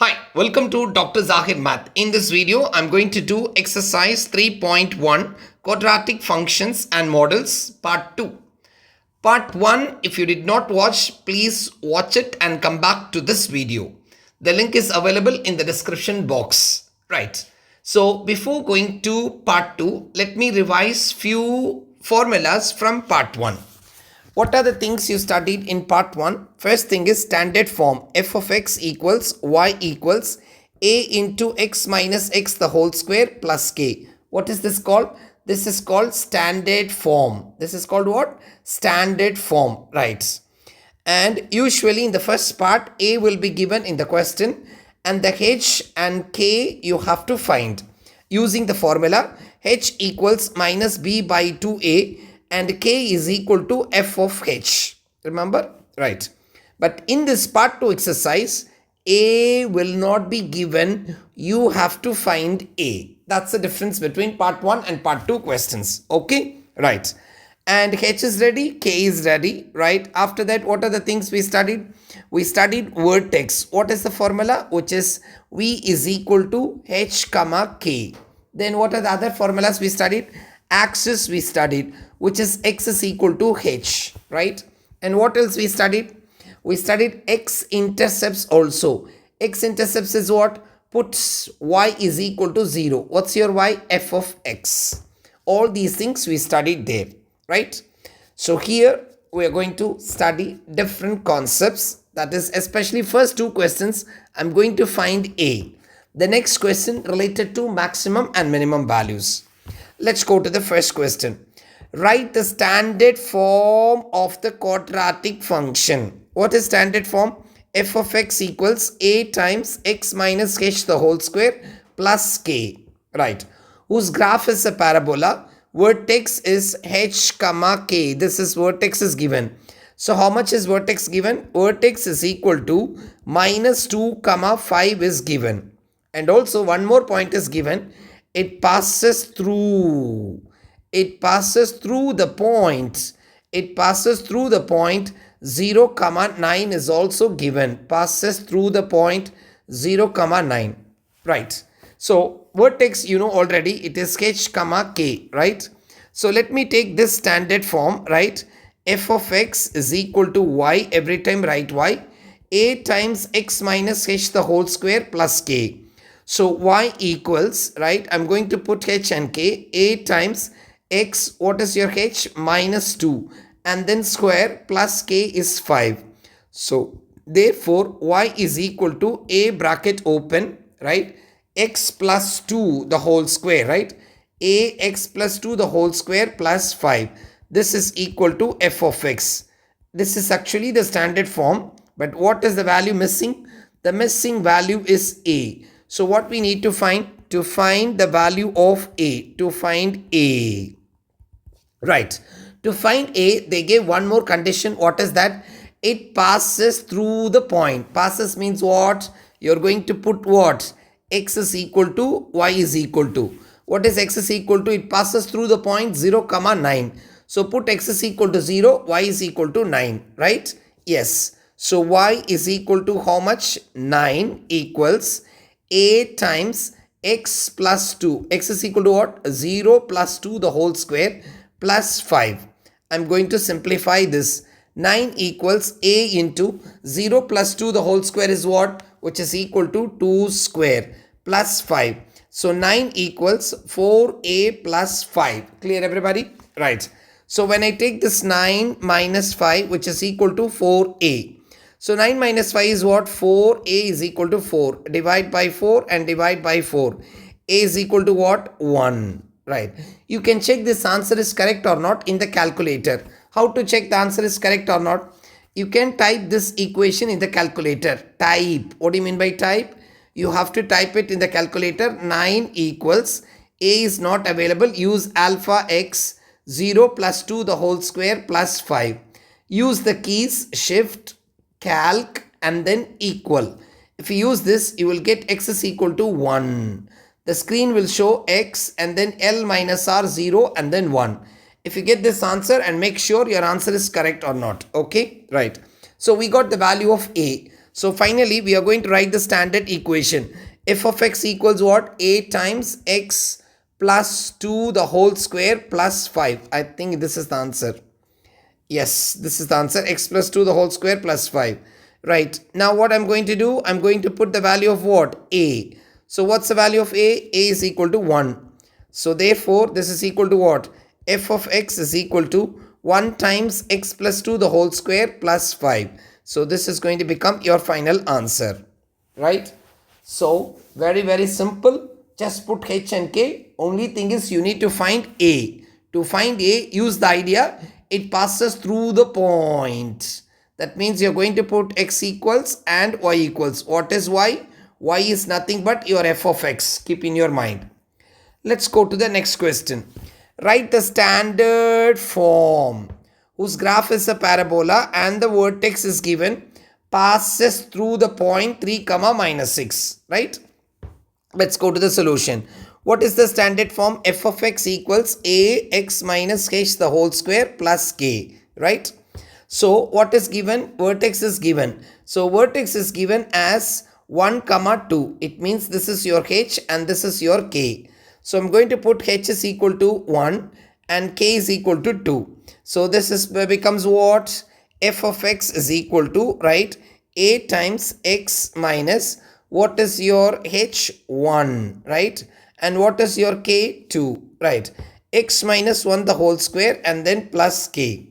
Hi, welcome to Dr. Zahid Math. In this video, I'm going to do exercise 3.1 quadratic functions and models part 2. Part 1, if you did not watch, please watch it and come back to this video. The link is available in the description box. Right. So before going to part 2, let me revise few formulas from part 1. What are the things you studied in part 1? First thing is standard form. F of x equals y equals a into x minus x the whole square plus k. What is this called? This is called standard form. This is called what? Standard form. Right. And usually in the first part, a will be given in the question and the h and k you have to find. Using the formula, h equals minus b by 2a and k is equal to f of h. Remember? Right. But in this part 2 exercise, a will not be given. You have to find a. That's the difference between part 1 and part 2 questions. Okay? Right. And h is ready, k is ready. Right. After that, what are the things we studied? We studied vertex. What is the formula? Which is v is equal to h comma k. Then what are the other formulas we studied? Axis we studied, which is x is equal to h, right? And what else we studied? We studied x-intercepts also. X-intercepts is what? Puts y is equal to 0. What's your y? F of x. All these things we studied there, right? So here we are going to study different concepts. That is, especially first two questions, I'm going to find a. The next question related to maximum and minimum values. Let's go to the first question. Write the standard form of the quadratic function. What is standard form? F of x equals a times x minus h the whole square plus k. Right. Whose graph is a parabola. Vertex is h comma k. This is vertex is given. So how much is vertex given? Vertex is equal to minus 2 comma 5 is given. And also one more point is given. It passes through the point. It passes through the point 0 comma 9 is also given. Passes through the point 0 comma 9. Right. So vertex you know already, it is h comma k. Right. So let me take this standard form. Right. F of x is equal to y. Every time write y. A times x minus h the whole square plus k. So y equals, right, I'm going to put h and k, a times x, what is your h? Minus 2 and then square plus k is 5. So therefore y is equal to a bracket open, right, x plus 2 the whole square, right, a x plus 2 the whole square plus 5. This is equal to f of x. This is actually the standard form, but what is the value missing? The missing value is a. So what we need to find? To find the value of a. To find a. Right. To find a, they gave one more condition. What is that? It passes through the point. Passes means what? You're going to put what? X is equal to y is equal to. What is x is equal to? It passes through the point 0 comma 9. So put x is equal to 0, y is equal to 9. Right? Yes. So y is equal to how much? 9 equals a times x plus 2. X is equal to what? 0 plus 2 the whole square plus 5. I'm going to simplify this. 9 equals a into 0 plus 2 the whole square is what? Which is equal to 2 square plus 5. So 9 equals 4a plus 5. Clear everybody? Right. So when I take this 9 minus 5 which is equal to 4a. So 9 minus 5 is what? 4. A is equal to 4. Divide by 4 and divide by 4. A is equal to what? 1. Right. You can check this answer is correct or not in the calculator. How to check the answer is correct or not? You can type this equation in the calculator. Type. What do you mean by type? You have to type it in the calculator. 9 equals, A is not available. Use alpha x 0 plus 2 the whole square plus 5. Use the keys shift, calc and then equal. If you use this, you will get x is equal to 1. The screen will show x and then L minus R 0 and then 1. If you get this answer and make sure your answer is correct or not. Okay, right. So we got the value of A. So finally, we are going to write the standard equation. F of x equals what? A times x plus 2 the whole square plus 5. I think this is the answer. Yes, this is the answer. X plus 2 the whole square plus 5. Right. Now what I'm going to do? I'm going to put the value of what? A. So what's the value of A? A is equal to 1. So therefore, this is equal to what? F of x is equal to 1 times x plus 2 the whole square plus 5. So this is going to become your final answer. Right? So very simple. Just put h and k. Only thing is you need to find A. To find A, use the idea it passes through the point. That means you're going to put x equals and y equals. What is y? Y is nothing but your f of x. Keep in your mind. Let's go to the next question. Write the standard form whose graph is a parabola and the vertex is given passes through the point 3 comma minus 6. Right? Let's go to the solution. What is the standard form? F of x equals a x minus h the whole square plus k. Right? So what is given? Vertex is given. So vertex is given as 1 comma 2. It means this is your h and this is your k. So I'm going to put h is equal to 1 and k is equal to 2. So this is becomes what? F of x is equal to, right, a times x minus what is your h1, right, and what is your k2, right, x minus 1 the whole square and then plus k.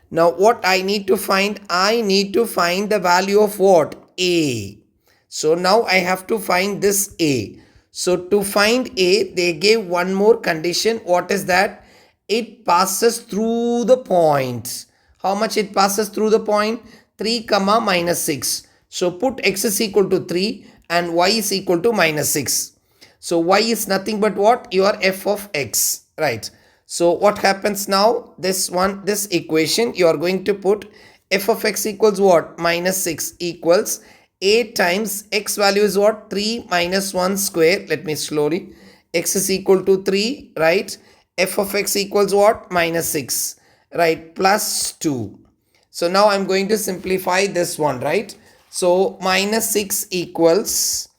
Now what I need to find? I need to find the value of what? A. So now I have to find this A. So to find A, they gave one more condition. What is that? It passes through the point. How much it passes through the point? 3 comma minus 6. So put x is equal to 3 and y is equal to minus 6. So y is nothing but what? Your f of x, right? So what happens now? This equation, you are going to put f of x equals what? Minus 6 equals a times x value is what? 3 minus 1 square. Let me slowly. X is equal to 3, right? F of x equals what? Minus 6, right? Plus 2. So now I'm going to simplify this one, right? So minus 6 equals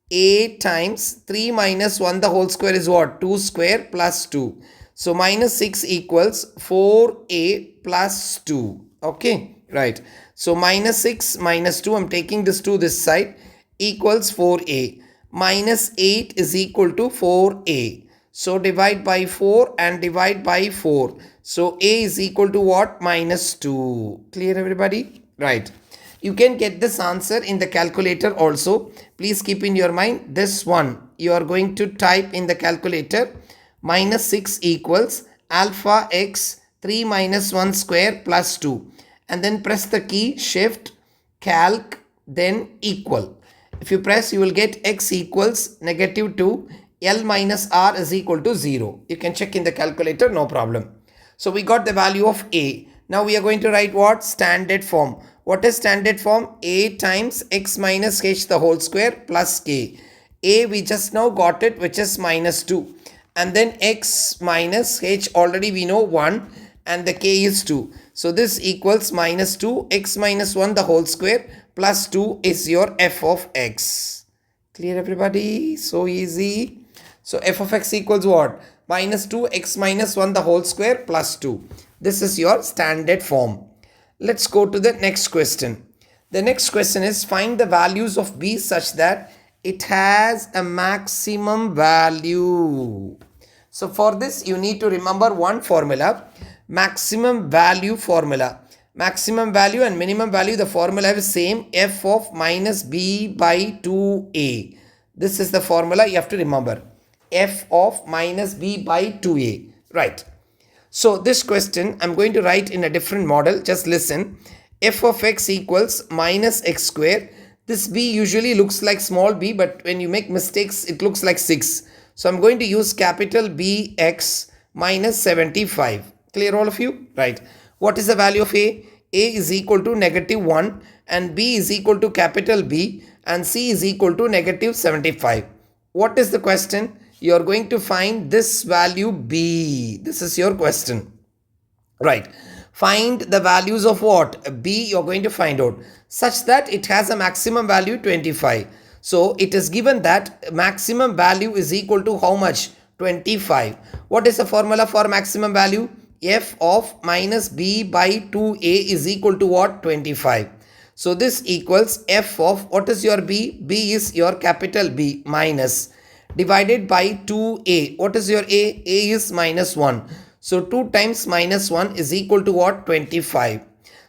a times 3 minus 1 the whole square is what? 2 square plus 2. So minus 6 equals 4a plus 2. Okay, right. So minus 6 minus 2, I'm taking this to this side, equals 4a. Minus 8 is equal to 4a. So divide by 4 and divide by 4. So a is equal to what? Minus 2. Clear everybody? Right. You can get this answer in the calculator also. Please keep in your mind this one. You are going to type in the calculator minus 6 equals alpha x 3 minus 1 square plus 2. And then press the key shift calc then equal. If you press, you will get x equals negative 2. L minus R is equal to 0. You can check in the calculator, no problem. So we got the value of A. Now we are going to write what? Standard form. What is standard form? A times x minus h the whole square plus k. A we just now got it, which is minus 2. And then x minus h already we know 1 and the k is 2. So this equals minus 2 x minus 1 the whole square plus 2 is your f of x. Clear everybody? So easy. So f of x equals what? Minus 2 x minus 1 the whole square plus 2. This is your standard form. Let's go to the next question. The next question is find the values of b such that it has a maximum value. So for this you need to remember one formula, maximum value formula. Maximum value and minimum value, the formula is same, f of minus b by 2a. This is the formula you have to remember, f of minus b by 2a, right? So this question I'm going to write in a different model. Just listen. F of x equals minus x square. This b usually looks like small b, but when you make mistakes it looks like 6. So I'm going to use capital B x minus 75. Clear all of you? Right. What is the value of a? A is equal to negative 1 and b is equal to capital B and c is equal to negative 75. What is the question? You are going to find this value b. This is your question. Right. Find the values of what? B you're going to find out such that it has a maximum value 25. So it is given that maximum value is equal to how much? 25. What is the formula for maximum value? F of minus B by 2A is equal to what? 25. So this equals F of what is your B? B is your capital B minus divided by 2A. What is your A? A is minus 1. So 2 times minus 1 is equal to what? 25.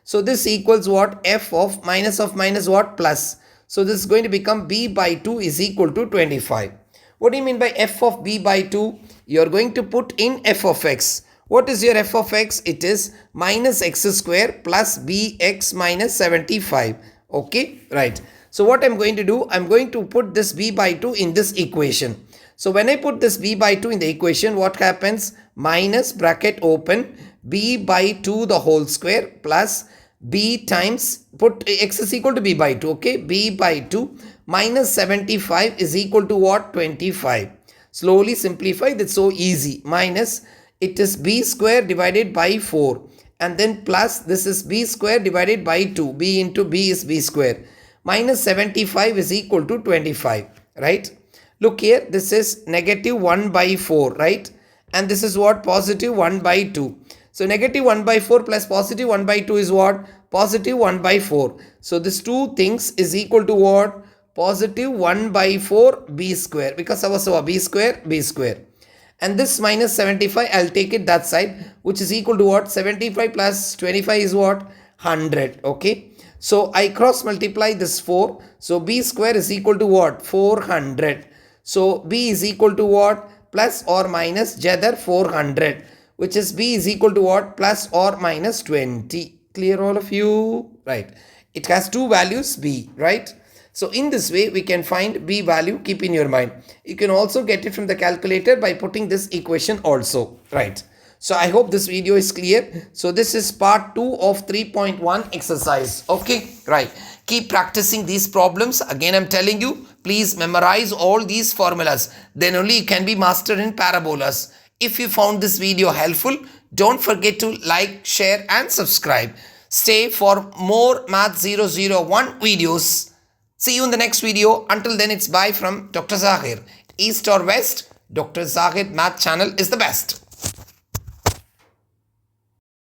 So this equals what? F of minus what? Plus. So this is going to become B by 2 is equal to 25. What do you mean by F of B by 2? You are going to put in F of X. What is your F of X? It is minus x square plus bx minus 75. Okay, right. So what I'm going to do, I'm going to put this b by 2 in this equation. So when I put this b by 2 in the equation, what happens? Minus bracket open b by 2 the whole square plus b times, put x is equal to b by 2. Okay, b by 2 minus 75 is equal to what? 25. Slowly simplify, that's so easy. Minus, it is b square divided by 4 and then plus this is b square divided by 2. B into b is b square. Minus 75 is equal to 25, right? Look here, this is negative 1 by 4, right? And this is what? Positive 1 by 2. So negative 1 by 4 plus positive 1 by 2 is what? Positive 1 by 4. So this two things is equal to what? Positive 1 by 4 b square, because our b square, b square. And this minus 75, I'll take it that side, which is equal to what? 75 plus 25 is what? 100. Okay. So I cross multiply this 4. So b square is equal to what? 400. So b is equal to what? Plus or minus jadar 400, which is b is equal to what? Plus or minus 20. Clear all of you? Right. It has two values b, right? So in this way, we can find b value. Keep in your mind. You can also get it from the calculator by putting this equation also, right? So I hope this video is clear. So this is part 2 of 3.1 exercise. Okay, right. Keep practicing these problems. Again, I'm telling you, please memorize all these formulas. Then only you can be master in parabolas. If you found this video helpful, don't forget to like, share and subscribe. Stay for more Math 001 videos. See you in the next video. Until then, it's bye from Dr. Zahir. East or West, Dr. Zahir Math channel is the best.